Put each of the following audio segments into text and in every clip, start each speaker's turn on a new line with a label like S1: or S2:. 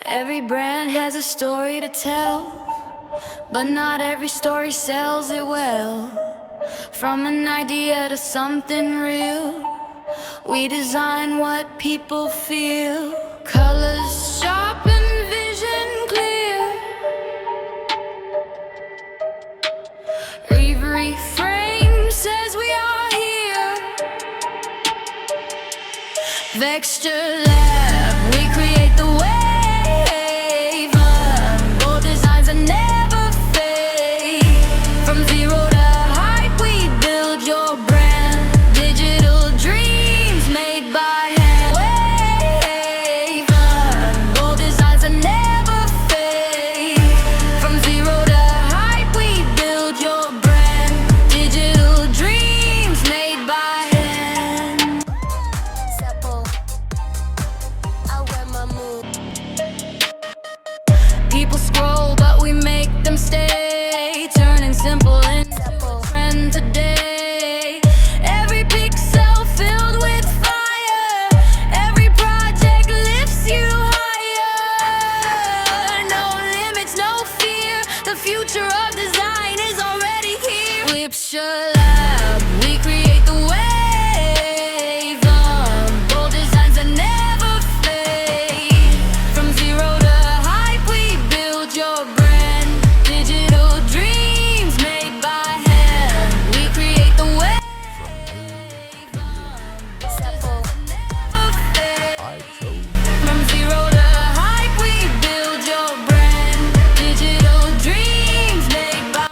S1: Every brand has a story to tell, but not every story sells it well. From an idea to something real, we design what people feel. Colors sharp and vision clear. Every frame says we are here. Vexture Lab, we create the wave. Bold designs that never fade. From zero to hype, we build your brand. Digital dreams made by hand. Wave on, bold designs that never fade. From zero to hype, we build your brand. Digital dreams made by hand. People scroll, but we make them stay, turning simple into a trend today. Every pixel filled with fire, every project lifts you higher. No limits, no fear, the future of design is already here. Vexture Lab, we create the wave. Bold designs that never fade. From zero to hype, we build your brand. Digital dreams made by hand. We create the wave. From zero to hype, we build your brand. Digital dreams made by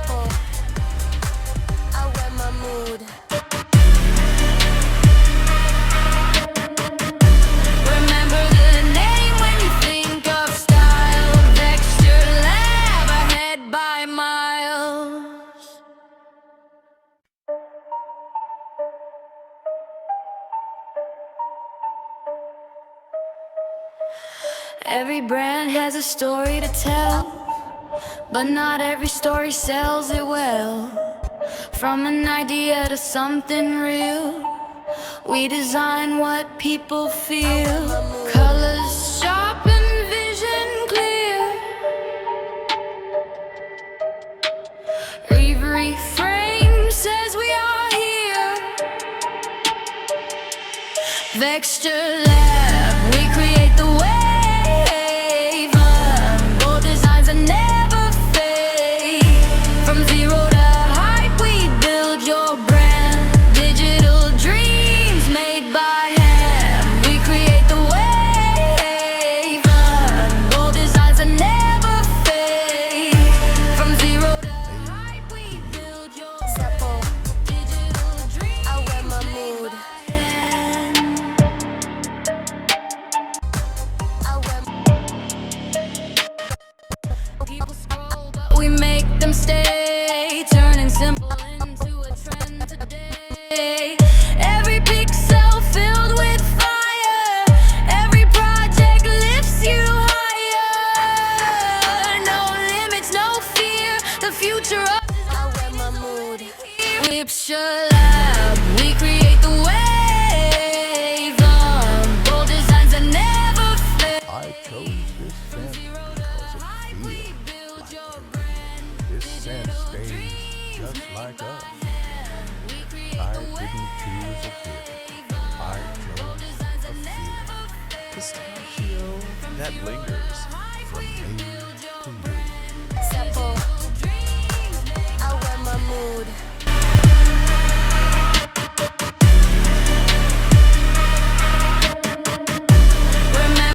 S1: Remember the name when you think of style. Vexture Lab, ahead by miles. Every brand has a story to tell, but not every story sells it well. From an idea to something real, we design what people feel. Colors sharp and vision clear. Every frame says we are here. Vexture Lab, we create the wave. Bold designs that never fade. From zero to hype, we build your brand. Digital dreams made by hand. We create the wave. Bold designs that never fade. From zero to hype, we build your brand. Digital dreams made by hand. People scroll, but we make them stay, turning simple into a trend today. Every pixel filled with fire, every project lifts you higher. No limits, no fear, the future of design is already here. Vexture Lab, we create the wave. Bold designs that never fade.
S2: I chose this scent because it feels like truth. This scent stays just like us. I didn't choose a gift. I chose a feeling.
S3: Pistachio that lingers from me.